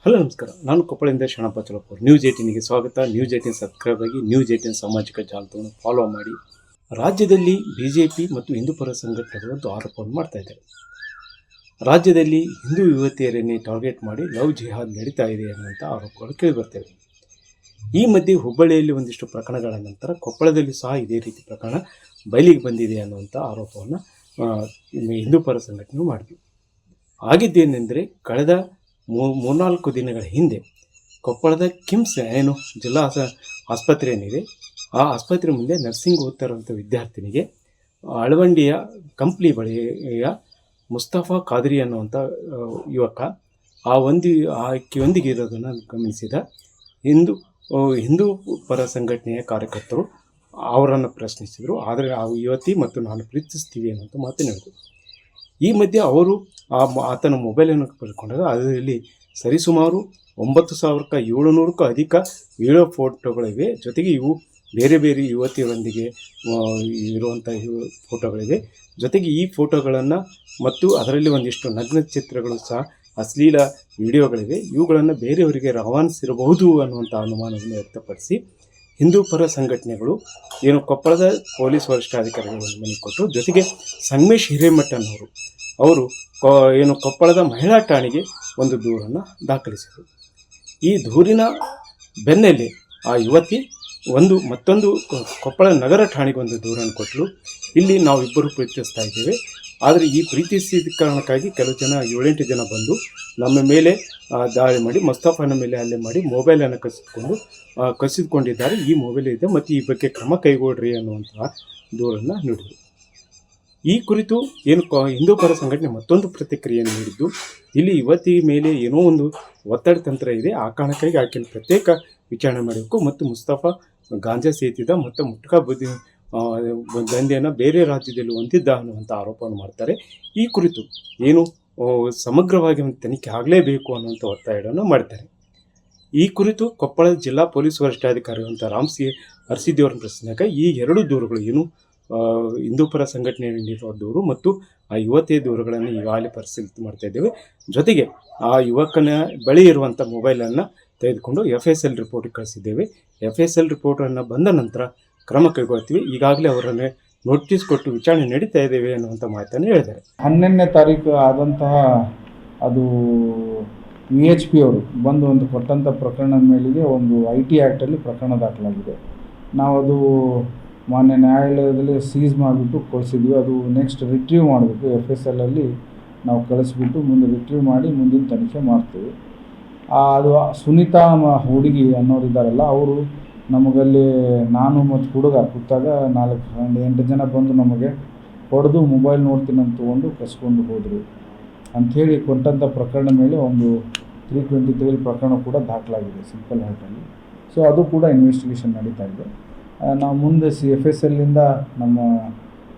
Hello ನಮಸ್ಕಾರ. ನಾನು ಕೊಪ್ಪಳದಿಂದ Sharanappa ಚಲಪುರ್. News 18ಗೆ ಸ್ವಾಗತ. ನ್ಯೂಸ್ 18 ಸಬ್ಸ್ಕ್ರೈಬ್ ಆಗಿ ನ್ಯೂಸ್ 18 ಸಾಮಾಜಿಕ ಜಾಲತಾಣವನ್ನು ಫಾಲೋ ಮಾಡಿ. ರಾಜ್ಯದಲ್ಲಿ ಬಿಜೆಪಿ ಮತ್ತು ಹಿಂದೂ ಪರ ಸಂಘಟನೆಗಳು ಆರೋಪವನ್ನು ಮಾಡ್ತಾ ಇದ್ದಾರೆ. ರಾಜ್ಯದಲ್ಲಿ ಹಿಂದೂ ಯುವತಿಯರನ್ನೇ ಟಾರ್ಗೆಟ್ ಮಾಡಿ ಲವ್ ಜಿಹಾದ್ ನಡೀತಾ ಇದೆ ಅನ್ನುವಂಥ ಆರೋಪಗಳು ಕೇಳಿಬರ್ತವೆ. ಈ ಮಧ್ಯೆ ಹುಬ್ಬಳ್ಳಿಯಲ್ಲಿ ಒಂದಿಷ್ಟು ಪ್ರಕರಣಗಳ ನಂತರ ಕೊಪ್ಪಳದಲ್ಲಿ ಸಹ ಇದೇ ರೀತಿ ಪ್ರಕರಣ ಬಯಲಿಗೆ ಬಂದಿದೆ ಅನ್ನುವಂಥ ಆರೋಪವನ್ನು ಹಿಂದೂ ಪರ ಸಂಘಟನೆ ಮಾಡಿದ್ವಿ. ಆಗಿದ್ದೇನೆಂದರೆ ಕಳೆದ ಮೂರ್ನಾಲ್ಕು ದಿನಗಳ ಹಿಂದೆ ಕೊಪ್ಪಳದ ಕಿಮ್ಸ್ ಜಿಲ್ಲಾ ಆಸ್ಪತ್ರೆ ಏನಿದೆ ಆ ಆಸ್ಪತ್ರೆ ಮುಂದೆ ನರ್ಸಿಂಗ್ ಓದ್ತಾರಂಥ ವಿದ್ಯಾರ್ಥಿನಿಗೆ ಅಳವಂಡಿಯ ಕಂಪ್ಲಿ ಬಳಿಯ ಮುಸ್ತಫಾ ಖಾದ್ರಿ ಅನ್ನುವಂಥ ಯುವಕ ಆಕೆಯೊಂದಿಗೆ ಇರೋದನ್ನು ಗಮನಿಸಿದ ಹಿಂದೂ ಪರ ಸಂಘಟನೆಯ ಕಾರ್ಯಕರ್ತರು ಅವರನ್ನು ಪ್ರಶ್ನಿಸಿದರು. ಆದರೆ ಆ ಯುವತಿ ಮತ್ತು ನಾನು ಪ್ರೀತಿಸ್ತೀವಿ ಅನ್ನುವಂಥ ಮಾತನಾಡಿದರು. ಈ ಮಧ್ಯೆ ಅವರು ಆತನ ಮೊಬೈಲನ್ನು ಪಡೆದುಕೊಂಡಾಗ ಅದರಲ್ಲಿ ಸರಿಸುಮಾರು 9,700ಕ್ಕೂ ಅಧಿಕ ವಿಡಿಯೋ ಫೋಟೋಗಳಿವೆ. ಜೊತೆಗೆ ಇವು ಬೇರೆ ಬೇರೆ ಯುವತಿಯರೊಂದಿಗೆ ಇರುವಂಥ ಫೋಟೋಗಳಿವೆ. ಜೊತೆಗೆ ಈ ಫೋಟೋಗಳನ್ನು ಮತ್ತು ಅದರಲ್ಲಿ ಒಂದಿಷ್ಟು ನಗ್ನ ಚಿತ್ರಗಳು ಸಹ ಅಶ್ಲೀಲ ವಿಡಿಯೋಗಳಿವೆ. ಇವುಗಳನ್ನು ಬೇರೆಯವರಿಗೆ ರವಾನಿಸಿರಬಹುದು ಅನ್ನುವಂಥ ಅನುಮಾನವನ್ನು ವ್ಯಕ್ತಪಡಿಸಿ ಹಿಂದೂ ಪರ ಸಂಘಟನೆಗಳು ಕೊಪ್ಪಳದ ಪೊಲೀಸ್ ವರಿಷ್ಠಾಧಿಕಾರಿಗಳನ್ನು ಮನವಿ ಕೊಟ್ಟರು. ಜೊತೆಗೆ ಸಂಗಮೇಶ್ ಹಿರೇಮಠನವರು ಅವರು ಕೊಪ್ಪಳದ ಮಹಿಳಾ ಠಾಣೆಗೆ ಒಂದು ದೂರನ್ನು ದಾಖಲಿಸಿದರು. ಈ ದೂರಿನ ಬೆನ್ನಲ್ಲೇ ಆ ಯುವತಿ ಮತ್ತೊಂದು ಕೊಪ್ಪಳ ನಗರ ಠಾಣೆಗೆ ಒಂದು ದೂರನ್ನು ಕೊಟ್ಟರು. ಇಲ್ಲಿ ನಾವಿಬ್ಬರು ಪ್ರೀತಿಸ್ತಾ ಇದ್ದೇವೆ, ಆದರೆ ಈ ಪ್ರೀತಿಸಿದ ಕಾರಣಕ್ಕಾಗಿ ಕೆಲವು ಜನ 7-8 ಜನ ಬಂದು ನಮ್ಮ ಮೇಲೆ ದಾಳಿ ಮಾಡಿ ಮುಸ್ತಫಾನ ಮೇಲೆ ಹಲ್ಲೆ ಮಾಡಿ ಮೊಬೈಲನ್ನು ಕಸಿದುಕೊಂಡಿದ್ದಾರೆ. ಈ ಮೊಬೈಲ್ ಇದೆ ಮತ್ತು ಈ ಬಗ್ಗೆ ಕ್ರಮ ಕೈಗೊಳ್ಳ್ರಿ ಅನ್ನುವಂತಹ ದೂರನ್ನು ನೀಡಿದರು. ಈ ಕುರಿತು ಹಿಂದೂ ಪರ ಸಂಘಟನೆ ಮತ್ತೊಂದು ಪ್ರತಿಕ್ರಿಯೆಯನ್ನು ನೀಡಿದ್ದು, ಇಲ್ಲಿ ಯುವತಿ ಮೇಲೆ ಏನೋ ಒಂದು ಒತ್ತಡ ತಂತ್ರ ಇದೆ, ಆ ಕಾರಣಕ್ಕಾಗಿ ಆಕೆಯನ್ನು ಪ್ರತ್ಯೇಕ ವಿಚಾರಣೆ ಮಾಡಬೇಕು ಮತ್ತು ಮುಸ್ತಫಾ ಗಾಂಜಾ ಸೇತಿದ ಮತ್ತು ಮುಟ್ಕಾ ದಂಧೆಯನ್ನು ಬೇರೆ ರಾಜ್ಯದಲ್ಲಿ ಹೊಂದಿದ್ದ ಅನ್ನುವಂಥ ಆರೋಪವನ್ನು ಮಾಡ್ತಾರೆ. ಈ ಕುರಿತು ಸಮಗ್ರವಾಗಿ ಒಂದು ತನಿಖೆ ಆಗಲೇಬೇಕು ಅನ್ನುವಂಥ ಒತ್ತಾಯವನ್ನು ಮಾಡ್ತಾರೆ. ಈ ಕುರಿತು ಕೊಪ್ಪಳ ಜಿಲ್ಲಾ ಪೊಲೀಸ್ ವರಿಷ್ಠಾಧಿಕಾರಿ ಅಂತ ರಾಮ್ಸಿ ಅರ್ಸಿದಿಯವರನ್ನು ಪ್ರಶ್ನೆಯಾಗ ಈ ಎರಡು ದೂರುಗಳು ಹಿಂದೂ ಪರ ಸಂಘಟನೆ ನೀಡಿರುವ ದೂರು ಮತ್ತು ಆ ಯುವತಿಯ ದೂರುಗಳನ್ನು ಈಗಾಗಲೇ ಪರಿಶೀಲನೆ ಮಾಡ್ತಾ ಇದ್ದೇವೆ. ಜೊತೆಗೆ ಆ ಯುವಕನ ಬಳಿ ಇರುವಂಥ ಮೊಬೈಲನ್ನು ತೆಗೆದುಕೊಂಡು FSL ರಿಪೋರ್ಟಿಗೆ ಕಳಿಸಿದ್ದೇವೆ. FSL ರಿಪೋರ್ಟನ್ನು ಬಂದ ನಂತರ ಕ್ರಮ ಕೈಗೊಳ್ತೀವಿ. ಈಗಾಗಲೇ ಅವರನ್ನು ನೋಟಿಸ್ ಕೊಟ್ಟು ವಿಚಾರಣೆ ನಡೀತಾ ಇದ್ದೇವೆ ಅನ್ನುವಂಥ ಮಾತನ್ನು ಹೇಳಿದ್ದಾರೆ. 12ನೇ ತಾರೀಕು ಆದಂತಹ ಅದು VHP ಅವರು ಬಂದು ಒಂದು ಕೊಟ್ಟಂಥ ಪ್ರಕರಣದ ಮೇಲಿಗೆ ಒಂದು IT ಆ್ಯಕ್ಟಲ್ಲಿ ಪ್ರಕರಣ ದಾಖಲಾಗಿದೆ. ನಾವು ಅದು ಮಾನ್ಯ ನ್ಯಾಯಾಲಯದಲ್ಲಿ ಸೀಸ್ ಮಾಡಿಬಿಟ್ಟು ಕಳಿಸಿದ್ವಿ. ಅದು ನೆಕ್ಸ್ಟ್ ರಿಟ್ರೀವ್ ಮಾಡಬೇಕು. FSLಲ್ಲಿ ನಾವು ಕಳಿಸ್ಬಿಟ್ಟು ಮುಂದೆ ರಿಟ್ರೀವ್ ಮಾಡಿ ಮುಂದಿನ ತನಿಖೆ ಮಾಡ್ತೀವಿ. ಅದು ಸುನೀತಾ ಹುಡುಗಿ ಅನ್ನೋರಿದ್ದಾರಲ್ಲ, ಅವರು ನಮಗಲ್ಲಿ ನಾನು ಮತ್ತು ಹುಡುಗ ಕೂತಾಗ 4-8 ಜನ ಬಂದು ನಮಗೆ ಹೊಡೆದು ಮೊಬೈಲ್ ನೋಡ್ತೀನಿ ಅಂತ ತೊಗೊಂಡು ಕಸ್ಕೊಂಡು ಹೋದರು ಅಂಥೇಳಿ ಕೊಟ್ಟಂಥ ಪ್ರಕರಣ ಮೇಲೆ ಒಂದು 323 ಪ್ರಕರಣ ಕೂಡ ದಾಖಲಾಗಿದೆ ಸಿಂಪಲ್ ಹಾರ್ಟಲ್ಲಿ. ಸೊ ಅದು ಕೂಡ ಇನ್ವೆಸ್ಟಿಗೇಷನ್ ನಡೀತಾ ಇದೆ. ನಾವು ಮುಂದೆ FSLನಿಂದ ನಮ್ಮ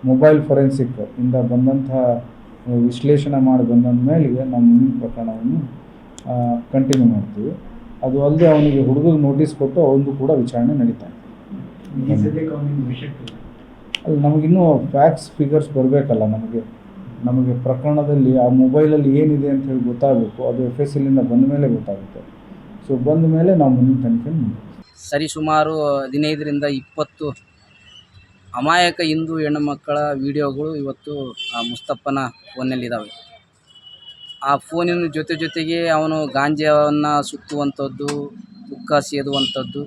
ಮೊಬೈಲ್ ಫೊರೆನ್ಸಿಕ್ ಇಂದ ಬಂದಂಥ ವಿಶ್ಲೇಷಣೆ ಮಾಡಿ ಬಂದಂದ ಮೇಲೆಗೆ ನಾವು ಮುಂದಿನ ಪ್ರಕರಣವನ್ನು ಕಂಟಿನ್ಯೂ ಮಾಡ್ತೀವಿ. ಅದು ಅಲ್ಲದೆ ಅವನಿಗೆ ಹುಡುಗಿಗೆ ನೋಟಿಸ್ ಕೊಟ್ಟು ಅವನದು ಕೂಡ ವಿಚಾರಣೆ ನಡೀತಾ ಇದೆ. ಅಲ್ಲಿ ನಮಗಿನ್ನೂ ಫ್ಯಾಕ್ಟ್ಸ್ ಫಿಗರ್ಸ್ ಬರಬೇಕಲ್ಲ, ನಮಗೆ ಪ್ರಕರಣದಲ್ಲಿ ಆ ಮೊಬೈಲಲ್ಲಿ ಏನಿದೆ ಅಂತ ಹೇಳಿ ಗೊತ್ತಾಗಬೇಕು. ಅದು FSLನಿಂದ ಬಂದ ಮೇಲೆ ಗೊತ್ತಾಗುತ್ತೆ. ಸೊ ಬಂದ ಮೇಲೆ ನಾವು ಮುಂದಿನ ತನಿಖೆ ಮಾಡ್ತೀವಿ. ಸರಿಸುಮಾರು 15ರಿಂದ 20 ಅಮಾಯಕ ಹಿಂದೂ ಹೆಣ್ಣು ಮಕ್ಕಳ ವಿಡಿಯೋಗಳು ಇವತ್ತು ಆ ಮುಸ್ತಫನ ಫೋನ್ನಲ್ಲಿದ್ದಾವೆ. ಆ ಫೋನಿನ ಜೊತೆಗೆ ಅವನು ಗಾಂಜಾವನ್ನು ಸುತ್ತುವಂಥದ್ದು, ಹುಕ್ಕಾ ಸೇದುವಂಥದ್ದು,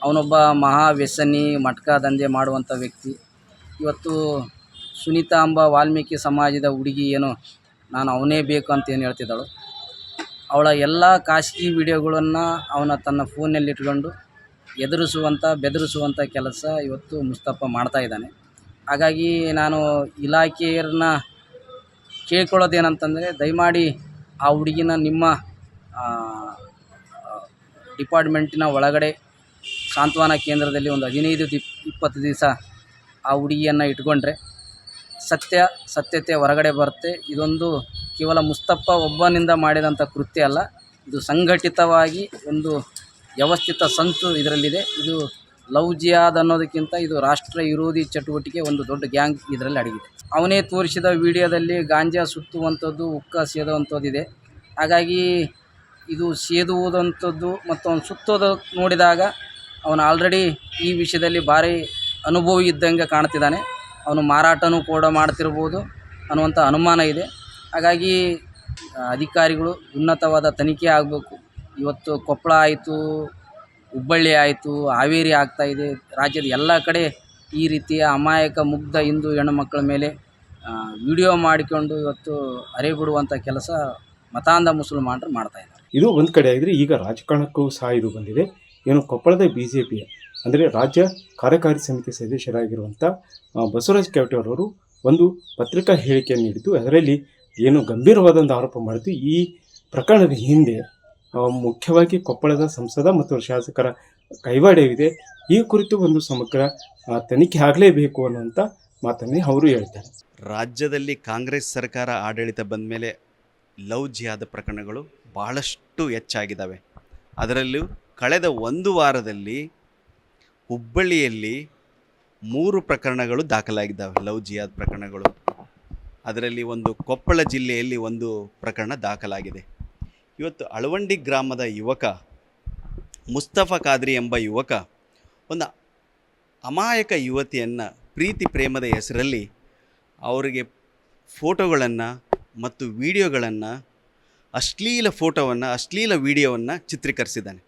ಅವನೊಬ್ಬ ಮಹಾ ವ್ಯಸನಿ, ಮಟ್ಕಾ ದಂಧೆ ಮಾಡುವಂಥ ವ್ಯಕ್ತಿ. ಇವತ್ತು ಸುನೀತಾ ಎಂಬ ವಾಲ್ಮೀಕಿ ಸಮಾಜದ ಹುಡುಗಿ ನಾನು ಅವನೇ ಬೇಕು ಅಂತ ಏನು ಹೇಳ್ತಿದ್ದಾಳು, ಅವಳ ಎಲ್ಲ ಖಾಸಗಿ ವಿಡಿಯೋಗಳನ್ನು ಅವನ ತನ್ನ ಫೋನ್ನಲ್ಲಿಟ್ಕೊಂಡು ಬೆದರಿಸುವಂಥ ಕೆಲಸ ಇವತ್ತು ಮುಸ್ತಫಾ ಮಾಡ್ತಾ ಇದ್ದಾನೆ. ಹಾಗಾಗಿ ನಾನು ಇಲಾಖೆಯರನ್ನ ಕೇಳ್ಕೊಳ್ಳೋದೇನಂತಂದರೆ, ದಯಮಾಡಿ ಆ ಹುಡುಗಿನ ನಿಮ್ಮ ಡಿಪಾರ್ಟ್ಮೆಂಟಿನ ಒಳಗಡೆ ಸಾಂತ್ವನ ಕೇಂದ್ರದಲ್ಲಿ ಒಂದು 15-20 ದಿವಸ ಆ ಹುಡುಗಿಯನ್ನು ಇಟ್ಕೊಂಡ್ರೆ ಸತ್ಯತೆ ಹೊರಗಡೆ ಬರುತ್ತೆ. ಇದೊಂದು ಕೇವಲ ಮುಸ್ತಫಾ ಒಬ್ಬನಿಂದ ಮಾಡಿದಂಥ ಕೃತ್ಯ ಅಲ್ಲ, ಇದು ಸಂಘಟಿತವಾಗಿ ಒಂದು ವ್ಯವಸ್ಥಿತ ಸಂಚು ಇದರಲ್ಲಿದೆ. ಇದು ಲವ್ ಜಿಹಾದ್ ಅನ್ನೋದಕ್ಕಿಂತ ಇದು ರಾಷ್ಟ್ರ ವಿರೋಧಿ ಚಟುವಟಿಕೆ, ಒಂದು ದೊಡ್ಡ ಗ್ಯಾಂಗ್ ಇದರಲ್ಲಿ ಅಡಗಿದೆ. ಅವನೇ ತೋರಿಸಿದ ವಿಡಿಯೋದಲ್ಲಿ ಗಾಂಜಾ ಸುತ್ತುವಂಥದ್ದು, ಹುಕ್ಕಾ ಸೇದುವಂಥದ್ದಿದೆ. ಹಾಗಾಗಿ ಇದು ಸೇದುವುದಂಥದ್ದು ಮತ್ತು ಅವನು ಸುತ್ತೋದು ನೋಡಿದಾಗ ಅವನು ಆಲ್ರೆಡಿ ಈ ವಿಷಯದಲ್ಲಿ ಭಾರಿ ಅನುಭವಿ ಇದ್ದಂಗೆ ಕಾಣ್ತಿದ್ದಾನೆ. ಅವನು ಮಾರಾಟನೂ ಕೂಡ ಮಾಡ್ತಿರ್ಬೋದು ಅನ್ನುವಂಥ ಅನುಮಾನ ಇದೆ. ಹಾಗಾಗಿ ಅಧಿಕಾರಿಗಳು ಉನ್ನತವಾದ ತನಿಖೆ ಆಗಬೇಕು. ಇವತ್ತು ಕೊಪ್ಪಳ ಆಯಿತು, ಹುಬ್ಬಳ್ಳಿ ಆಯಿತು, ಹಾವೇರಿ ಆಗ್ತಾಯಿದೆ. ರಾಜ್ಯದ ಎಲ್ಲ ಕಡೆ ಈ ರೀತಿಯ ಅಮಾಯಕ ಮುಗ್ಧ ಹಿಂದೂ ಹೆಣ್ಣುಮಕ್ಕಳ ಮೇಲೆ ವಿಡಿಯೋ ಮಾಡಿಕೊಂಡು ಇವತ್ತು ಅರೆಬಿಡುವಂಥ ಕೆಲಸ ಮತಾಂಧ ಮುಸಲ್ಮಾನರು ಮಾಡ್ತಾಯಿದ್ದಾರೆ. ಇದು ಒಂದು ಕಡೆ ಆಗಿದ್ರೆ, ಈಗ ರಾಜಕಾರಣಕ್ಕೂ ಸಹ ಇದು ಬಂದಿದೆ. ಏನು ಕೊಪ್ಪಳದ BJPಯ ಅಂದರೆ ರಾಜ್ಯ ಕಾರ್ಯಕಾರಿ ಸಮಿತಿ ಸದಸ್ಯರಾಗಿರುವಂಥ ಬಸವರಾಜ ಕ್ಯಾವಟೆಯವರು ಒಂದು ಪತ್ರಿಕಾ ಹೇಳಿಕೆ ನೀಡಿದ್ದು, ಅದರಲ್ಲಿ ಏನು ಗಂಭೀರವಾದಂಥ ಆರೋಪ ಮಾಡಿದ್ದು, ಈ ಪ್ರಕರಣದ ಹಿಂದೆ ಮುಖ್ಯವಾಗಿ ಕೊಪ್ಪಳದ ಸಂಸದ ಮತ್ತು ಶಾಸಕರ ಕೈವಾಡವಿದೆ. ಈ ಕುರಿತು ಒಂದು ಸಮಗ್ರ ತನಿಖೆ ಆಗಲೇಬೇಕು ಅನ್ನುವಂಥ ಮಾತನ್ನೇ ಅವರು ಹೇಳ್ತಾರೆ. ರಾಜ್ಯದಲ್ಲಿ ಕಾಂಗ್ರೆಸ್ ಸರ್ಕಾರ ಆಡಳಿತ ಬಂದ ಮೇಲೆ ಲವ್ ಜಿಹಾದ್ ಪ್ರಕರಣಗಳು ಬಹಳಷ್ಟು ಹೆಚ್ಚಾಗಿದ್ದಾವೆ. ಅದರಲ್ಲೂ ಕಳೆದ ಒಂದು ವಾರದಲ್ಲಿ ಹುಬ್ಬಳ್ಳಿಯಲ್ಲಿ 3 ಪ್ರಕರಣಗಳು ದಾಖಲಾಗಿದ್ದಾವೆ, ಲವ್ ಜಿಹಾದ್ ಪ್ರಕರಣಗಳು. ಅದರಲ್ಲಿ ಒಂದು ಕೊಪ್ಪಳ ಜಿಲ್ಲೆಯಲ್ಲಿ ಒಂದು ಪ್ರಕರಣ ದಾಖಲಾಗಿದೆ. ಇವತ್ತು ಅಳವಂಡಿ ಗ್ರಾಮದ ಯುವಕ ಮುಸ್ತಫಾ ಖಾದ್ರಿ ಎಂಬ ಯುವಕ ಒಂದು ಅಮಾಯಕ ಯುವತಿಯನ್ನು ಪ್ರೀತಿ ಪ್ರೇಮದ ಹೆಸರಲ್ಲಿ ಅವರಿಗೆ ಫೋಟೋಗಳನ್ನು ಮತ್ತು ವಿಡಿಯೋಗಳನ್ನು, ಅಶ್ಲೀಲ ಫೋಟೋವನ್ನು, ಅಶ್ಲೀಲ ವಿಡಿಯೋವನ್ನು ಚಿತ್ರೀಕರಿಸಿದ್ದಾನೆ.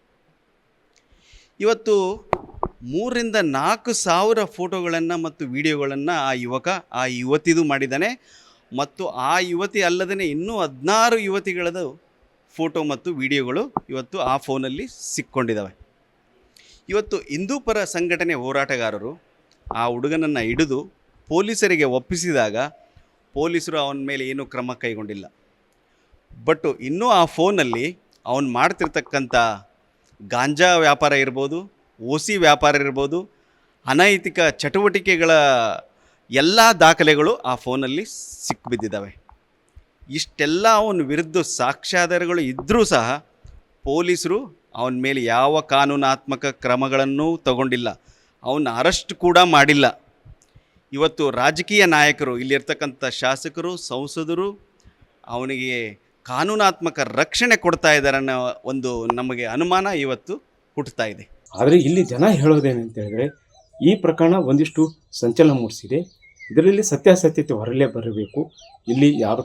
ಇವತ್ತು 3,000-4,000 ಸಾವಿರ ಫೋಟೋಗಳನ್ನು ಮತ್ತು ವಿಡಿಯೋಗಳನ್ನು ಆ ಯುವತಿದು ಮಾಡಿದ್ದಾನೆ. ಮತ್ತು ಆ ಯುವತಿ ಅಲ್ಲದೇ ಇನ್ನೂ 16 ಯುವತಿಗಳದು ಫೋಟೋ ಮತ್ತು ವಿಡಿಯೋಗಳು ಇವತ್ತು ಆ ಫೋನಲ್ಲಿ ಸಿಕ್ಕೊಂಡಿದ್ದಾವೆ. ಇವತ್ತು ಹಿಂದೂ ಪರ ಸಂಘಟನೆ ಹೋರಾಟಗಾರರು ಆ ಹುಡುಗನನ್ನು ಹಿಡಿದು ಪೊಲೀಸರಿಗೆ ಒಪ್ಪಿಸಿದಾಗ ಪೊಲೀಸರು ಅವನ ಮೇಲೆ ಏನೂ ಕ್ರಮ ಕೈಗೊಂಡಿಲ್ಲ. ಬಟ್ ಇನ್ನೂ ಆ ಫೋನಲ್ಲಿ ಅವನು ಮಾಡ್ತಿರ್ತಕ್ಕಂಥ ಗಾಂಜಾ ವ್ಯಾಪಾರ ಇರ್ಬೋದು, ಓಸಿ ವ್ಯಾಪಾರ ಇರ್ಬೋದು, ಅನೈತಿಕ ಚಟುವಟಿಕೆಗಳ ಎಲ್ಲ ದಾಖಲೆಗಳು ಆ ಫೋನಲ್ಲಿ ಸಿಕ್ಕಿಬಿದ್ದಿದ್ದಾವೆ. ಇಷ್ಟೆಲ್ಲ ಅವನ ವಿರುದ್ಧ ಸಾಕ್ಷ್ಯಾಧಾರಗಳು ಇದ್ದರೂ ಸಹ ಪೊಲೀಸರು ಅವನ ಮೇಲೆ ಯಾವ ಕಾನೂನಾತ್ಮಕ ಕ್ರಮಗಳನ್ನೂ ತಗೊಂಡಿಲ್ಲ. ಅವನ್ನ ಅರೆಸ್ಟ್ ಕೂಡ ಮಾಡಿಲ್ಲ. ಇವತ್ತು ರಾಜಕೀಯ ನಾಯಕರು, ಇಲ್ಲಿರ್ತಕ್ಕಂಥ ಶಾಸಕರು, ಸಂಸದರು ಅವನಿಗೆ ಕಾನೂನಾತ್ಮಕ ರಕ್ಷಣೆ ಕೊಡ್ತಾ ಇದ್ದಾರೆ ಅನ್ನೋ ಒಂದು ನಮಗೆ ಅನುಮಾನ ಇವತ್ತು ಹುಟ್ಟುತ್ತಾ ಇದೆ. ಆದರೆ ಇಲ್ಲಿ ಜನ ಹೇಳೋದೇನಂತ ಹೇಳಿದ್ರೆ, ಈ ಪ್ರಕರಣ ಒಂದಿಷ್ಟು ಸಂಚಲನ ಮೂಡಿಸಿದೆ. ಇದರಲ್ಲಿ ಸತ್ಯಾಸತ್ಯತೆ ಹೊರಲೇ ಬರಬೇಕು. ಇಲ್ಲಿ ಯಾರು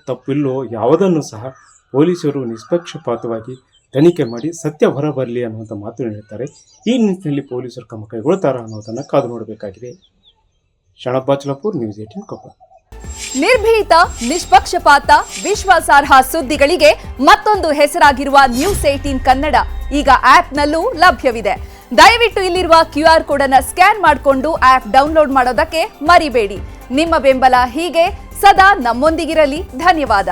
ತಪ್ಪಿಲ್ಲೋ ಯಾವುದನ್ನು ಸಹ ಪೊಲೀಸರು ನಿಷ್ಪಕ್ಷಪಾತವಾಗಿ ತನಿಖೆ ಮಾಡಿ ಸತ್ಯ ಹೊರಬರಲಿ ಅನ್ನುವಂಥ ಮಾತು ಹೇಳ್ತಾರೆ. ಈ ನಿಟ್ಟಿನಲ್ಲಿ ಪೊಲೀಸರು ಕ್ರಮ ಕೈಗೊಳ್ತಾರ ಅನ್ನೋದನ್ನು ಕಾದು ನೋಡಬೇಕಾಗಿದೆ. ಶರಣಪ್ಪ ಬಾಚಲಾಪುರ್, ನ್ಯೂಸ್ 18 ಕೊಪ್ಪಳ. ನಿರ್ಭೀತ, ನಿಷ್ಪಕ್ಷಪಾತ, ವಿಶ್ವಾಸಾರ್ಹ ಸುದ್ದಿಗಳಿಗೆ ಮತ್ತೊಂದು ಹೆಸರಾಗಿರುವ ನ್ಯೂಸ್ 18 ಕನ್ನಡ ಈಗ ಆಪ್ನಲ್ಲೂ ಲಭ್ಯವಿದೆ. ದಯವಿಟ್ಟು ಇಲ್ಲಿರುವ QR ಕೋಡ್ ಅನ್ನು ಸ್ಕ್ಯಾನ್ ಮಾಡಿಕೊಂಡು ಆಪ್ ಡೌನ್ಲೋಡ್ ಮಾಡೋದಕ್ಕೆ ಮರಿಬೇಡಿ. ನಿಮ್ಮ ಬೆಂಬಲ ಹೀಗೆ ಸದಾ ನಮ್ಮೊಂದಿಗಿರಲಿ. ಧನ್ಯವಾದ.